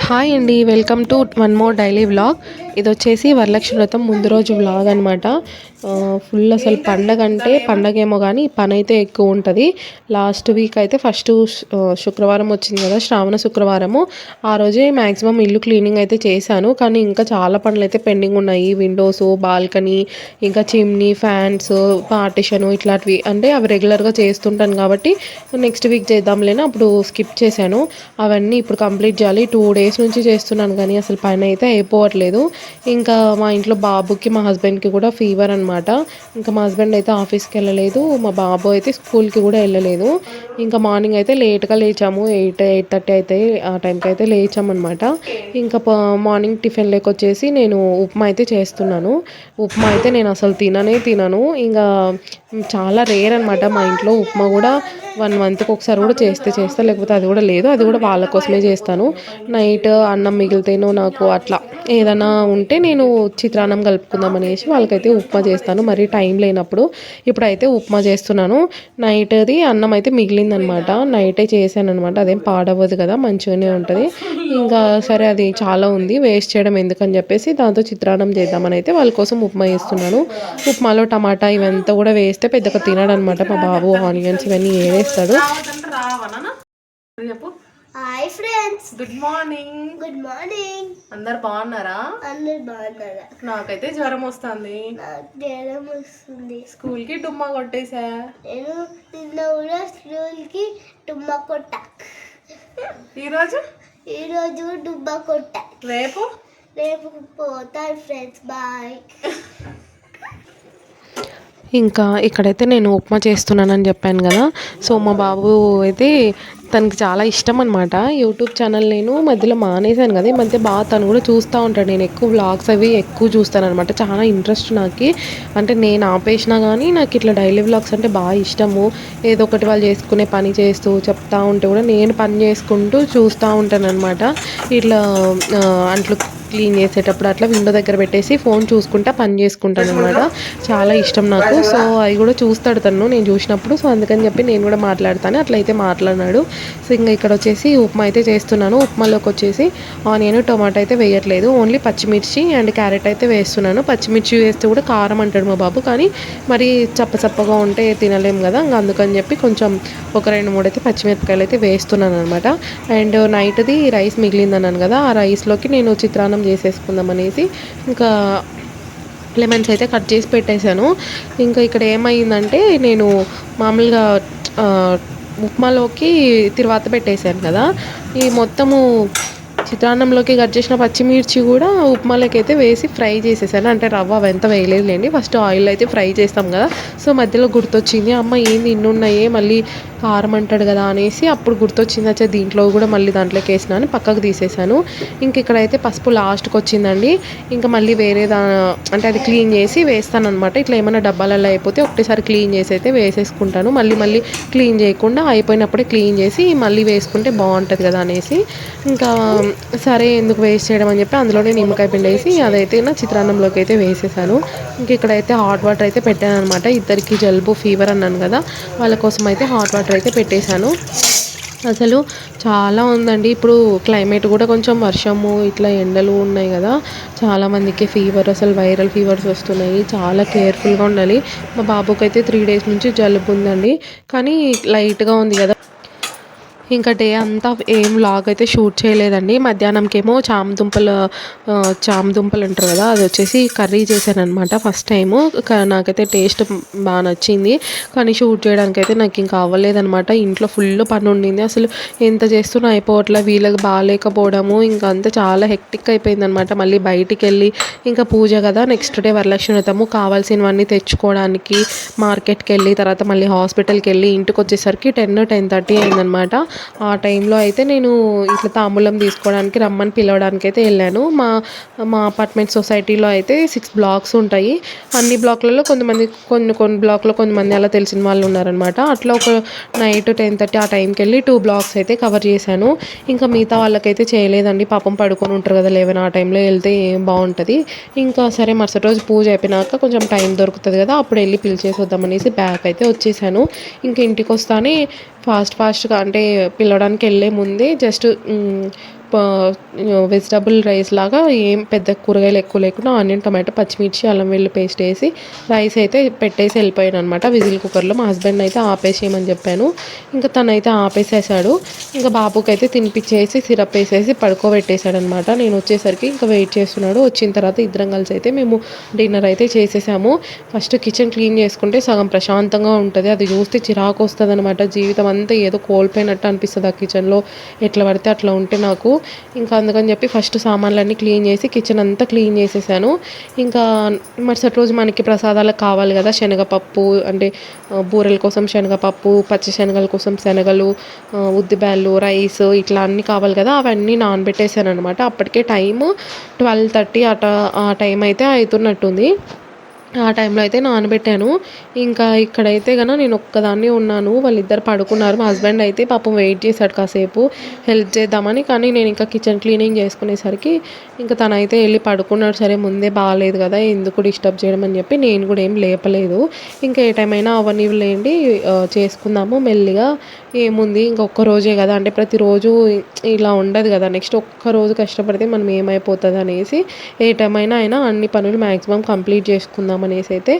Hi అండి, welcome to one more daily vlog. ఇది వచ్చేసి వరలక్ష్మి వ్రతం ముందు రోజు వ్లాగ్ అనమాట. ఫుల్ అసలు పండగ అంటే పండగ ఏమో కానీ పని అయితే ఎక్కువ ఉంటుంది. లాస్ట్ వీక్ అయితే ఫస్ట్ శుక్రవారం వచ్చింది కదా, శ్రావణ శుక్రవారము. ఆ రోజే మ్యాక్సిమం ఇల్లు క్లీనింగ్ అయితే చేశాను, కానీ ఇంకా చాలా పనులు అయితే పెండింగ్ ఉన్నాయి. విండోస్, బాల్కనీ, ఇంకా చిమ్నీ, ఫ్యాన్స్, పార్టిషను ఇట్లాంటివి అంటే అవి రెగ్యులర్గా చేస్తుంటాను కాబట్టి నెక్స్ట్ వీక్ చేద్దాంలేనా అప్పుడు స్కిప్ చేశాను. అవన్నీ ఇప్పుడు కంప్లీట్ చేయాలి. 2 days నుంచి చేస్తున్నాను కానీ అసలు పని అయితే అయిపోవట్లేదు. ఇంకా మా ఇంట్లో బాబుకి మా హస్బెండ్కి కూడా ఫీవర్ అనమాట. ఇంకా మా హస్బెండ్ అయితే ఆఫీస్కి వెళ్ళలేదు, మా బాబు అయితే స్కూల్కి కూడా వెళ్ళలేదు. ఇంకా మార్నింగ్ అయితే లేట్గా లేచాము, 8-8:30 అయితే ఆ టైంకి అయితే లేచామన్నమాట. ఇంకా మార్నింగ్ టిఫిన్ వచ్చేసి నేను ఉప్మా అయితే చేస్తున్నాను. ఉప్మా అయితే నేను అసలు తినను. ఇంకా చాలా రేర్ అనమాట మా ఇంట్లో ఉప్మా కూడా. 1 monthకి ఒకసారి కూడా చేస్తా, లేకపోతే అది కూడా లేదు. అది కూడా వాళ్ళ కోసమే చేస్తాను. నైట్ అన్నం మిగిలితేనో నాకు అట్లా ఏదైనా ఉంటే నేను చిత్రాన్నం కలుపుకుందాం అనేసి వాళ్ళకైతే ఉప్మా చేస్తాను, మరి టైం లేనప్పుడు. ఇప్పుడైతే ఉప్మా చేస్తున్నాను. నైట్ది అన్నం అయితే మిగిలిందనమాట, నైటే చేశాను అనమాట. అదేం పాడవదు కదా, మంచిగానే ఉంటుంది. ఇంకా సరే అది చాలా ఉంది, వేస్ట్ చేయడం ఎందుకని చెప్పేసి దాంతో చిత్రాన్నం చేద్దామని అయితే వాళ్ళ కోసం ఉప్మా చేస్తున్నాను. ఉప్మాలో టమాటా ఇవంతా కూడా వేస్తే పెద్దగా తినడనమాట మా బాబు. ఆనియన్స్ ఇవన్నీ వేస్తాడు. Hi friends, good morning. అందరు బాగున్నారా? నాకైతే జ్వరం వస్తుంది. స్కూల్ కి డుమ్మా కొట్టేసా. నేను నిన్న కూడా స్కూల్ కి డుమ్మా కొట్టా. ఈరోజు డుమ్మా కొట్టా. రేపు పోతాను ఫ్రెండ్స్, బాయ్. ఇంకా ఇక్కడైతే నేను ఉప్మా చేస్తున్నానని చెప్పాను కదా. సో మా బాబు అయితే తనకి చాలా ఇష్టం అనమాట. యూట్యూబ్ ఛానల్ నేను మధ్యలో మానేశాను కదా, ఈ మధ్య బాగా తను కూడా చూస్తూ ఉంటాడు. నేను ఎక్కువ వ్లాగ్స్ అవి ఎక్కువ చూస్తాను అనమాట. చాలా ఇంట్రెస్ట్ నాకు. అంటే నేను ఆపేసినా కానీ నాకు ఇట్లా డైలీ వ్లాగ్స్ అంటే బాగా ఇష్టము. ఏదో ఒకటి వాళ్ళు చేసుకునే పని చేస్తూ చెప్తా ఉంటే కూడా నేను పని చేసుకుంటూ చూస్తూ ఉంటాను అనమాట. ఇట్లా అంట్లు క్లీన్ చేసేటప్పుడు అట్లా విండో దగ్గర పెట్టేసి ఫోన్ చూసుకుంటా పని చేసుకుంటాను అనమాట. చాలా ఇష్టం నాకు. సో అవి కూడా చూస్తాడు తను నేను చూసినప్పుడు. సో అందుకని చెప్పి నేను కూడా మాట్లాడతాను, అట్లయితే మాట్లాడినాడు. సో ఇంకా ఇక్కడ వచ్చేసి ఉప్మా అయితే చేస్తున్నాను. ఉప్మాలోకి వచ్చేసి ఆనియన్, టొమాటో అయితే వేయట్లేదు, ఓన్లీ పచ్చిమిర్చి అండ్ క్యారెట్ అయితే వేస్తున్నాను. పచ్చిమిర్చి వేస్తే కూడా కారం అంటాడు మా బాబు, కానీ మరి చప్పగా ఉంటే తినలేము కదా, ఇంకా అందుకని చెప్పి కొంచెం ఒక 2-3 అయితే పచ్చిమిరపకాయలు అయితే వేస్తున్నాను అనమాట. అండ్ నైట్ది రైస్ మిగిలిందన్నాను కదా, ఆ రైస్లోకి నేను చిత్రాన్నం చేసేసుకుందాం అనేసి ఇంకా లెమన్స్ అయితే కట్ చేసి పెట్టేశాను. ఇంకా ఇక్కడ ఏమైందంటే నేను మామూలుగా ఉప్మాలోకి తిరువాత పెట్టేశాను కదా, ఈ మొత్తము చిత్రాన్నంలోకి కట్ చేసిన పచ్చిమిర్చి కూడా ఉప్మాలోకి అయితే వేసి ఫ్రై చేసేసాను. అంటే రవ్వ అవంతా వేయలేదులేండి, ఫస్ట్ ఆయిల్ అయితే ఫ్రై చేస్తాం కదా. సో మధ్యలో గుర్తొచ్చింది, అమ్మ ఏంది ఇన్ని ఉన్నాయే మళ్ళీ కారం అంటాడు కదా అనేసి అప్పుడు గుర్తొచ్చింది. వచ్చే దీంట్లో కూడా మళ్ళీ దాంట్లోకి వేసినా అని పక్కకు తీసేసాను. ఇంక ఇక్కడైతే పసుపు లాస్ట్కి వచ్చిందండి. ఇంకా మళ్ళీ వేరే అంటే అది క్లీన్ చేసి వేస్తాను అనమాట. ఇట్లా ఏమైనా డబ్బాలలో అయిపోతే ఒకటేసారి క్లీన్ చేసి అయితే వేసేసుకుంటాను. మళ్ళీ క్లీన్ చేయకుండా అయిపోయినప్పుడే క్లీన్ చేసి మళ్ళీ వేసుకుంటే బాగుంటుంది కదా అనేసి ఇంకా సరే ఎందుకు వేస్ట్ చేయడం అని చెప్పి అందులోనే నిమ్మకాయ పిండి వేసి అదైతే నా చిత్రాన్నంలోకి అయితే వేసేసాను. ఇంక ఇక్కడైతే హాట్ వాటర్ అయితే పెట్టాను అనమాట. ఇద్దరికి జలుబు ఫీవర్ అన్నాను కదా, వాళ్ళ కోసం అయితే హాట్ వాటర్ అయితే పెట్టేశాను. అసలు చాలా ఉందండి ఇప్పుడు క్లైమేట్ కూడా, కొంచెం వర్షము ఇట్లా ఎండలు ఉన్నాయి కదా, చాలామందికి ఫీవర్, అసలు వైరల్ ఫీవర్స్ వస్తున్నాయి. చాలా కేర్ఫుల్గా ఉండాలి. మా బాబుకి అయితే 3 days నుంచి జలుబు ఉందండి, కానీ లైట్గా ఉంది కదా. ఇంకా డే అంతా ఏం వ్లాగ్ అయితే షూట్ చేయలేదండి. మధ్యాహ్నంకేమో చామదుంపలు అంటారు కదా, అది వచ్చేసి కర్రీ చేశాను అనమాట ఫస్ట్ టైము. నాకైతే టేస్ట్ బాగా నచ్చింది, కానీ షూట్ చేయడానికి అయితే నాకు ఇంకా అవ్వలేదనమాట. ఇంట్లో ఫుల్ పని ఉండింది, అసలు ఎంత చేస్తున్నా అయిపోవట్లే. వీళ్ళకి బాగాలేకపోవడము ఇంకా అంతా చాలా హెక్టిక్ అయిపోయింది అనమాట. మళ్ళీ బయటికి వెళ్ళి ఇంకా పూజ కదా, నెక్స్ట్ డే వరలక్ష్మి వ్రతము, కావాల్సినవన్నీ తెచ్చుకోవడానికి మార్కెట్కి వెళ్ళి తర్వాత మళ్ళీ హాస్పిటల్కి వెళ్ళి ఇంటికి వచ్చేసరికి 10-10:30 అయిందనమాట. ఆ టైంలో అయితే నేను ఇట్లా తాంబూలం తీసుకోవడానికి రమ్మని పిలవడానికి అయితే వెళ్ళాను. మా అపార్ట్మెంట్ సొసైటీలో అయితే 6 blocks ఉంటాయి. అన్ని బ్లాక్లలో కొన్ని బ్లాక్లో కొంతమంది అలా తెలిసిన వాళ్ళు ఉన్నారనమాట. అట్లా ఒక నైట్ 10:30 ఆ టైంకి వెళ్ళి 2 blocks అయితే కవర్ చేశాను. ఇంకా మిగతా వాళ్ళకైతే చేయలేదండి, పాపం పడుకొని ఉంటారు కదా 11 ఆ టైంలో వెళ్తే ఏం బాగుంటుంది. ఇంకా సరే మరుసటి రోజు పూజ అయిపోయినాక కొంచెం టైం దొరుకుతుంది కదా, అప్పుడు వెళ్ళి పిలిచేసి వద్దామనేసి బ్యాక్ అయితే వచ్చేసాను. ఇంకా ఇంటికి వస్తానే ఫాస్ట్గా అంటే పిలవడానికి వెళ్ళే ముందే జస్ట్ వెజిటబుల్ రైస్ లాగా ఏం పెద్ద కూరగాయలు ఎక్కువ లేకుండా ఆనియన్, టమాటో, పచ్చిమిర్చి, అల్లం వెల్లుల్లి పేస్ట్ వేసి రైస్ అయితే పెట్టేసి వెళ్ళిపోయాను అనమాట విజిల్ కుక్కర్లో. మా హస్బెండ్ అయితే ఆపేసేయమని చెప్పాను, ఇంకా తనైతే ఆపేసేసాడు. ఇంకా బాబుకి అయితే తినిపించేసి సిరప్ వేసేసి పడుకోబెట్టేశాడు అనమాట. నేను వచ్చేసరికి ఇంకా వెయిట్ చేస్తున్నాడు. వచ్చిన తర్వాత ఇద్దరం కలిసి అయితే మేము డిన్నర్ అయితే చేసేసాము. ఫస్ట్ కిచెన్ క్లీన్ చేసుకుంటే సగం ప్రశాంతంగా ఉంటుంది. అది చూస్తే చిరాకు వస్తుంది అనమాట. జీవితం అంతా ఏదో కోల్పోయినట్టు అనిపిస్తుంది ఆ కిచెన్లో ఎట్లా పడితే అట్లా ఉంటే నాకు. ఇంకా అందుకని చెప్పి ఫస్ట్ సామాన్లన్నీ క్లీన్ చేసి కిచెన్ అంతా క్లీన్ చేసేసాను. ఇంకా మరుసటి రోజు మనకి ప్రసాదాలకు కావాలి కదా, శనగపప్పు అంటే బూరెల కోసం శనగపప్పు, పచ్చి శనగల కోసం శనగలు, ఉద్దిబ్యాళ్ళు, రైస్ ఇట్లా అన్నీ కావాలి కదా, అవన్నీ నానబెట్టేసాను అనమాట. అప్పటికే టైము 12:30 ఆ టైం అయితే అవుతున్నట్టుంది. ఆ టైంలో అయితే నానబెట్టాను. ఇంకా ఇక్కడైతే కనుక నేను ఒక్కదాన్నే ఉన్నాను. వాళ్ళిద్దరు పడుకున్నారు. మా హస్బెండ్ అయితే పాపం వెయిట్ చేశాడు కాసేపు హెల్ప్ చేద్దామని. కానీ నేను ఇంకా కిచెన్ క్లీనింగ్ చేసుకునేసరికి ఇంకా తనైతే వెళ్ళి పడుకున్నాడు. సరే ముందే బాగాలేదు కదా, ఎందుకు డిస్టర్బ్ చేయడం అని చెప్పి నేను కూడా ఏం లేపలేదు. ఇంకా ఏ టైం అయినా అవనివ్వలేండి, చేసుకుందాము మెల్లిగా, ఏముంది ఇంకా ఒక్కరోజే కదా, అంటే ప్రతిరోజు ఇలా ఉండదు కదా, నెక్స్ట్ ఒక్కరోజు కష్టపడితే మనం ఏమైపోతుంది అనేసి ఏ టైం అయినా అన్ని పనులు మ్యాక్సిమం కంప్లీట్ చేసుకుందాం అనేసి అయితే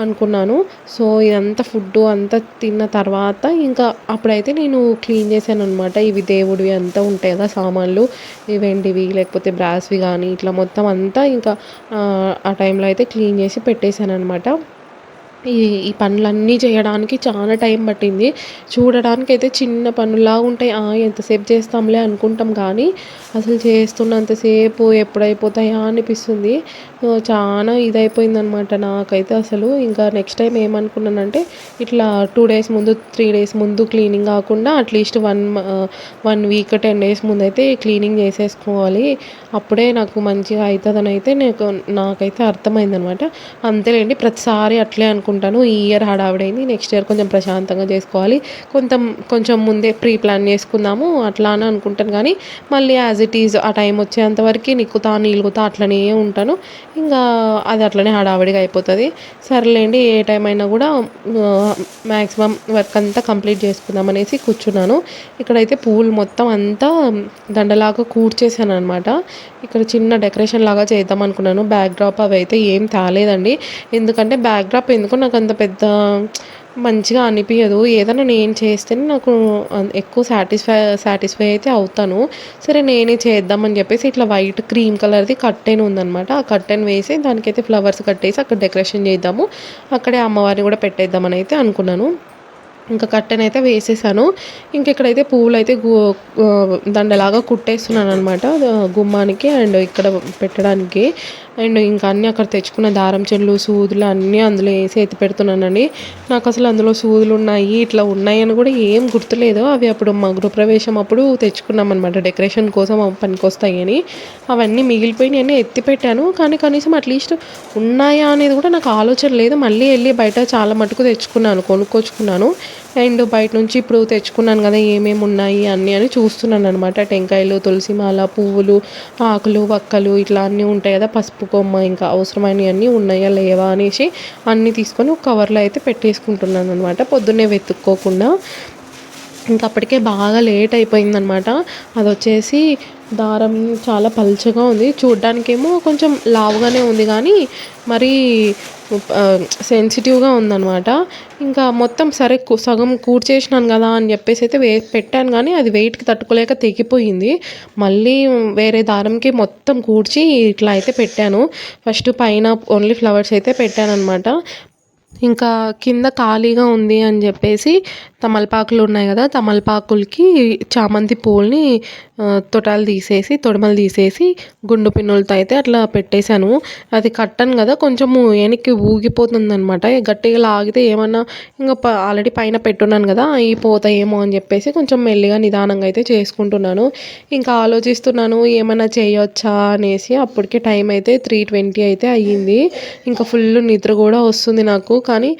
అనుకున్నాను. సో ఇదంతా ఫుడ్ అంతా తిన్న తర్వాత ఇంకా అప్పుడైతే నేను క్లీన్ చేశాను అనమాట. ఇవి దేవుడివి అంతా ఉంటాయి కదా సామాన్లు, వెండివి లేకపోతే బ్రాస్వి కానీ ఇట్లా మొత్తం అంతా ఇంకా ఆ టైంలో అయితే క్లీన్ చేసి పెట్టేశాను అనమాట. ఈ పనులన్నీ చేయడానికి చాలా టైం పట్టింది. చూడడానికి అయితే చిన్న పనులా ఉంటాయి, ఎంతసేపు చేస్తాంలే అనుకుంటాం కానీ అసలు చేస్తున్నంతసేపు ఎప్పుడైపోతాయా అనిపిస్తుంది. చాలా ఇదైపోయిందనమాట నాకైతే అసలు. ఇంకా నెక్స్ట్ టైం ఏమనుకున్నానంటే ఇట్లా 2 డేస్ ముందు 3 డేస్ ముందు క్లీనింగ్ కాకుండా అట్లీస్ట్ 1 వీక్ 10 డేస్ ముందు అయితే క్లీనింగ్ చేసేసుకోవాలి, అప్పుడే నాకు మంచిగా అవుతుందని అయితే నాకైతే అర్థమైందనమాట. అంతేలేండి, ప్రతిసారి అట్లే అనుకుంటాను. ఈ ఇయర్ హడావిడైంది, నెక్స్ట్ ఇయర్ కొంచెం ప్రశాంతంగా చేసుకోవాలి, కొంచెం ముందే ప్రీ ప్లాన్ చేసుకుందాము అట్లా అని అనుకుంటాను. కానీ మళ్ళీ యాజ్ ఇట్ ఈజ్ ఆ టైం వచ్చేంతవరకు నిక్కుతా నీలుగుతా అట్లనే ఉంటాను. ఇంకా అది అట్లనే హడావిడిగా అయిపోతుంది. సర్లేండి, ఏ టైం అయినా కూడా మ్యాక్సిమం వర్క్ అంతా కంప్లీట్ చేసుకుందాం అనేసి కూర్చున్నాను. ఇక్కడైతే పువ్వులు మొత్తం అంతా దండలాగా కూర్చేసాను అనమాట. ఇక్కడ చిన్న డెకరేషన్ లాగా చేద్దాం అనుకున్నాను. బ్యాక్ డ్రాప్ అవి అయితే ఏం తేలేదండి, ఎందుకంటే బ్యాక్ డ్రాప్ ఎందుకో నాకు అంత పెద్ద మంచిగా అనిపించదు. ఏదైనా నేను చేస్తేనే నాకు ఎక్కువ సాటిస్ఫై అయితే అవుతాను. సరే నేనే చేద్దామని చెప్పేసి ఇట్లా వైట్ క్రీమ్ కలర్ది కర్టెన్ ఉందనమాట. ఆ కర్టెన్ వేసి దానికైతే ఫ్లవర్స్ కట్టేసి అక్కడ డెకరేషన్ చేద్దాము, అక్కడే అమ్మవారిని కూడా పెట్టేద్దామని అయితే అనుకున్నాను. ఇంకా కర్టెన్ అయితే వేసేసాను. ఇంకెక్కడైతే పువ్వులు అయితే దండలాగా కుట్టేస్తున్నాను అనమాట గుమ్మానికి అండ్ ఇక్కడ పెట్టడానికి. అండ్ ఇంకా అన్నీ అక్కడ తెచ్చుకున్న దారం చెల్లు, సూదులు అన్నీ అందులో వేసి ఎత్తి పెడుతున్నానండి. నాకు అసలు అందులో సూదులు ఉన్నాయి ఇట్లా ఉన్నాయని కూడా ఏం గుర్తులేదు. అవి అప్పుడు మా గృహప్రవేశం అప్పుడు తెచ్చుకున్నాం అనమాట, డెకరేషన్ కోసం పనికొస్తాయి అని. అవన్నీ మిగిలిపోయి ఎత్తి పెట్టాను, కానీ కనీసం అట్లీస్ట్ ఉన్నాయా అనేది కూడా నాకు ఆలోచన లేదు. మళ్ళీ వెళ్ళి బయట చాలా మటుకు కొనుక్కొచ్చుకున్నాను. అండ్ బయట నుంచి ఇప్పుడు తెచ్చుకున్నాను కదా ఏమేమి ఉన్నాయి అన్నీ అని చూస్తున్నాను అనమాట. టెంకాయలు, తులసిమాల, పువ్వులు, ఆకులు, వక్కలు ఇట్లా అన్నీ ఉంటాయి కదా, పసుపు కొమ్మ, ఇంకా అవసరమైనవి అన్నీ ఉన్నాయా లేవా అనేసి అన్నీ తీసుకొని ఒక కవర్లో అయితే పెట్టేసుకుంటున్నాను అనమాట, పొద్దున్నే వెతుక్కోకుండా. ఇంకా అప్పటికే బాగా లేట్ అయిపోయిందనమాట. అది వచ్చేసి దారం చాలా పల్చగా ఉంది, చూడ్డానికేమో కొంచెం లావుగానే ఉంది కానీ మరీ సెన్సిటివ్గా ఉందన్నమాట. ఇంకా మొత్తం సరే సగం కూర్చేసినాను కదా అని చెప్పేసి అయితే పెట్టాను, కానీ అది వెయిట్కి తట్టుకోలేక తెగిపోయింది. మళ్ళీ వేరే దారంకి మొత్తం కూర్చి ఇట్లా అయితే పెట్టాను. ఫస్ట్ పైన ఓన్లీ ఫ్లవర్స్ అయితే పెట్టాను అనమాట. ఇంకా కింద ఖాళీగా ఉంది అని చెప్పేసి తమలపాకులు ఉన్నాయి కదా, తమలపాకులకి చామంతి పూలని తొడమలు తీసేసి గుండు పిన్నులతో అయితే అట్లా పెట్టేశాను. అది కట్టను కదా, కొంచెము వెనక్కి ఊగిపోతుంది అనమాట. గట్టిగా లాగితే ఏమన్నా ఇంకా ఆల్రెడీ పైన పెట్టున్నాను కదా అయిపోతాయేమో అని చెప్పేసి కొంచెం మెల్లిగా నిదానంగా అయితే చేసుకుంటున్నాను. ఇంకా ఆలోచిస్తున్నాను ఏమైనా చేయొచ్చా అనేసి. అప్పటికే టైం అయితే 3:20 అయితే అయ్యింది. ఇంకా ఫుల్ నిద్ర కూడా వస్తుంది నాకు, కానీ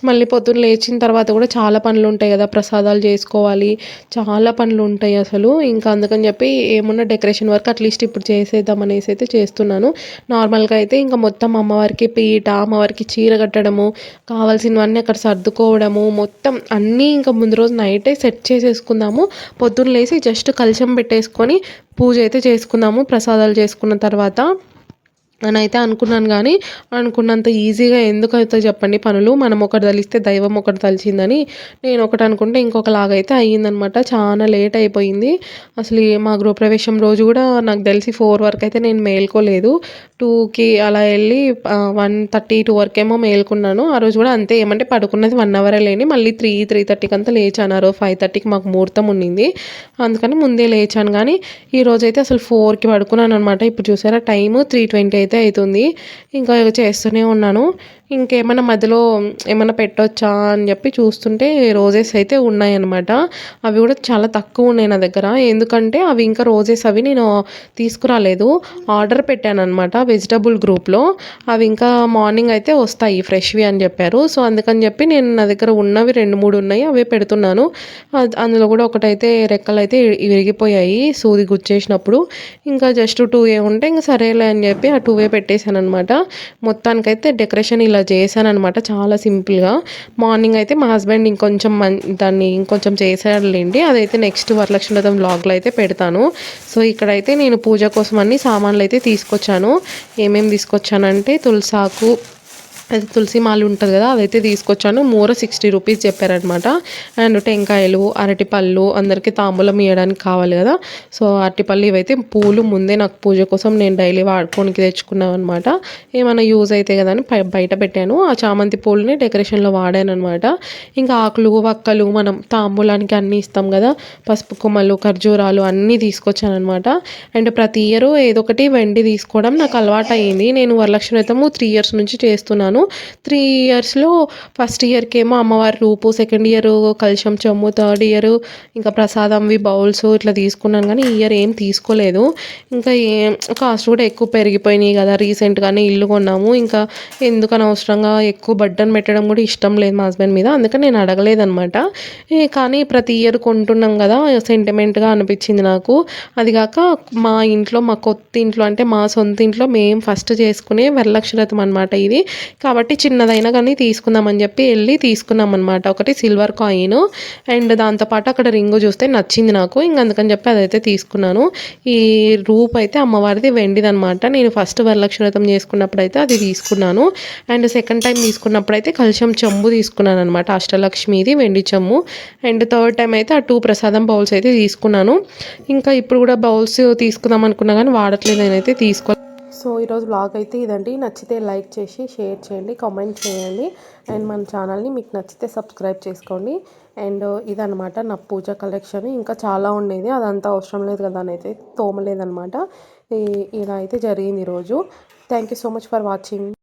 మళ్ళీ పొద్దున్న లేచిన తర్వాత కూడా చాలా పనులు ఉంటాయి కదా, ప్రసాదాలు చేసుకోవాలి, చాలా పనులు ఉంటాయి అసలు. ఇంకా అందుకని చెప్పి ఏమున్నా డెకరేషన్ వర్క్ అట్లీస్ట్ ఇప్పుడు చేసేద్దాం అనేసి అయితే చేస్తున్నాను. నార్మల్గా అయితే ఇంకా మొత్తం అమ్మవారికి పీట, అమ్మవారికి చీర కట్టడము, కావాల్సినవన్నీ అక్కడ సర్దుకోవడము, మొత్తం అన్నీ ఇంకా ముందు రోజు నైటే సెట్ చేసేసుకుందాము. పొద్దున్న లేసి జస్ట్ కలశం పెట్టేసుకొని పూజ అయితే చేసుకుందాము ప్రసాదాలు చేసుకున్న తర్వాత అని అయితే అనుకున్నాను. కానీ అనుకున్నంత ఈజీగా ఎందుకు అవుతాయి చెప్పండి పనులు. మనం ఒకటి తలిస్తే దైవం ఒకటి తలిచిందని నేను ఒకటి అనుకుంటే ఇంకొకలాగా అయితే అయ్యిందనమాట. చాలా లేట్ అయిపోయింది. అసలు మా గృహప్రవేశం రోజు కూడా నాకు తెలిసి 4 వరకు అయితే నేను మేల్కోలేదు. 2కి అలా వెళ్ళి 1:30, 2 వరకేమో మేల్కున్నాను. ఆ రోజు కూడా అంతే, ఏమంటే పడుకున్నది 1 అవరే లేని మళ్ళీ 3:30కి అంతా లేచాను. ఆ రోజు 5:30కి మాకు ముహూర్తం ఉండింది, అందుకని ముందే లేచాను. కానీ ఈరోజైతే అసలు 4కి పడుకున్నాను అనమాట. ఇప్పుడు చూసారా టైము 3:20 అయితే అవుతుంది. ఇంకా చేస్తూనే ఉన్నాను. ఇంకేమైనా మధ్యలో ఏమైనా పెట్టొచ్చా అని చెప్పి చూస్తుంటే రోజెస్ అయితే ఉన్నాయన్నమాట. అవి కూడా చాలా తక్కువ ఉన్నాయి నా దగ్గర. ఎందుకంటే అవి ఇంకా రోజెస్ అవి నేను తీసుకురాలేదు, ఆర్డర్ పెట్టాను అనమాట వెజిటబుల్ గ్రూప్లో. అవి ఇంకా మార్నింగ్ అయితే వస్తాయి ఫ్రెష్వి అని చెప్పారు. సో అందుకని చెప్పి నేను నా దగ్గర ఉన్నవి 2-3 ఉన్నాయి, అవే పెడుతున్నాను. అందులో కూడా ఒకటైతే రెక్కలు అయితే విరిగిపోయాయి సూది గుచ్చేసినప్పుడు. ఇంకా జస్ట్ 2 ఉంటే ఇంకా సరేలే అని చెప్పి ఆ 2 పెట్టేశాను అనమాట. మొత్తానికైతే డెకరేషన్ ఇలా చేశాననమాట చాలా సింపుల్గా. మార్నింగ్ అయితే మా హస్బెండ్ దాన్ని ఇంకొంచెం చేశాడులేండి. అదైతే నెక్స్ట్ వరలక్ష్మి వ్రతం వ్లాగ్లో అయితే పెడతాను. సో ఇక్కడైతే నేను పూజ కోసం అన్ని సామాన్లు అయితే తీసుకొచ్చాను. ఏమేమి తీసుకొచ్చానంటే తులసాకు, అది తులసి మాల ఉంటుంది కదా, అదైతే తీసుకొచ్చాను. మూర 60 రూపీస్ చెప్పారనమాట. అండ్ టెంకాయలు, అరటిపళ్ళు, అందరికీ తాంబూలం ఇవ్వడానికి కావాలి కదా, సో అరటిపళ్ళు ఇవైతే పూలు ముందే నాకు పూజ కోసం నేను డైలీ వాడుకోనికి తెచ్చుకున్నాను అనమాట. ఏమైనా యూజ్ అవుతాయి కదా అని బయట పెట్టాను. ఆ చామంతి పూలని డెకరేషన్లో వాడాను అనమాట. ఇంకా ఆకులు, వక్కలు, మనం తాంబూలానికి అన్నీ ఇస్తాం కదా, పసుపు కొమ్మలు, ఖర్జూరాలు అన్నీ తీసుకొచ్చాను అనమాట. అండ్ ప్రతి ఇయర్ ఏదో ఒకటి వెండి తీసుకోవడం నాకు అలవాటు అయ్యింది. నేను వరలక్ష్మి వ్రతము 3 ఇయర్స్ నుంచి చేస్తున్నాను. 3 ఇయర్స్లో ఫస్ట్ ఇయర్కి ఏమో అమ్మవారి రూపు, సెకండ్ ఇయర్ కలశం చెమ్ము, థర్డ్ ఇయర్ ఇంకా ప్రసాదంవి బౌల్స్ ఇట్లా తీసుకున్నాను. కానీ ఈ ఇయర్ ఏం తీసుకోలేదు. ఇంకా కాస్ట్ కూడా ఎక్కువ పెరిగిపోయినాయి కదా, రీసెంట్గానే ఇల్లు కొన్నాము. ఇంకా ఎందుకు అనవసరంగా ఎక్కువ బర్డన్ పెట్టడం కూడా ఇష్టం లేదు మా హస్బెండ్ మీద, అందుకని నేను అడగలేదనమాట. కానీ ప్రతి ఇయర్ కొంటున్నాం కదా, సెంటిమెంట్గా అనిపించింది నాకు. అదిగాక మా ఇంట్లో, మా కొత్త ఇంట్లో అంటే మా సొంత ఇంట్లో మేము ఫస్ట్ చేసుకునే వరలక్ష్మి వ్రతం అనమాట ఇది. కాబట్టి చిన్నదైనా కానీ తీసుకుందామని చెప్పి వెళ్ళి తీసుకున్నాం అనమాట. ఒకటి సిల్వర్ కాయిన్ అండ్ దాంతోపాటు అక్కడ రింగు చూస్తే నచ్చింది నాకు, ఇంక అందుకని చెప్పి అదైతే తీసుకున్నాను. ఈ రూప్ అయితే అమ్మవారిది వెండిది అనమాట. నేను ఫస్ట్ వరలక్ష్మి వ్రతం చేసుకున్నప్పుడు అయితే అది తీసుకున్నాను. అండ్ సెకండ్ టైం తీసుకున్నప్పుడు అయితే కలశం చెంబు తీసుకున్నాను అనమాట, అష్టలక్ష్మిది వెండి చెంబు. అండ్ థర్డ్ టైం అయితే ఆ 2 ప్రసాదం బౌల్స్ అయితే తీసుకున్నాను. ఇంకా ఇప్పుడు కూడా బౌల్స్ తీసుకుందాం అనుకున్నా కానీ వాడట్లేదు, నేనైతే తీసుకో. సో ఈరోజు బ్లాగ్ అయితే ఇదండి. నచ్చితే లైక్ చేసి షేర్ చేయండి, కామెంట్ చేయండి. అండ్ మన ఛానల్ని మీకు నచ్చితే సబ్స్క్రైబ్ చేసుకోండి. అండ్ ఇదనమాట నా పూజ కలెక్షన్. ఇంకా చాలా ఉండేది, అదంతా అవసరం లేదు కదా అని అయితే తోమలేదనమాట. ఇలా అయితే జరిగింది ఈరోజు. Thank you so much for watching.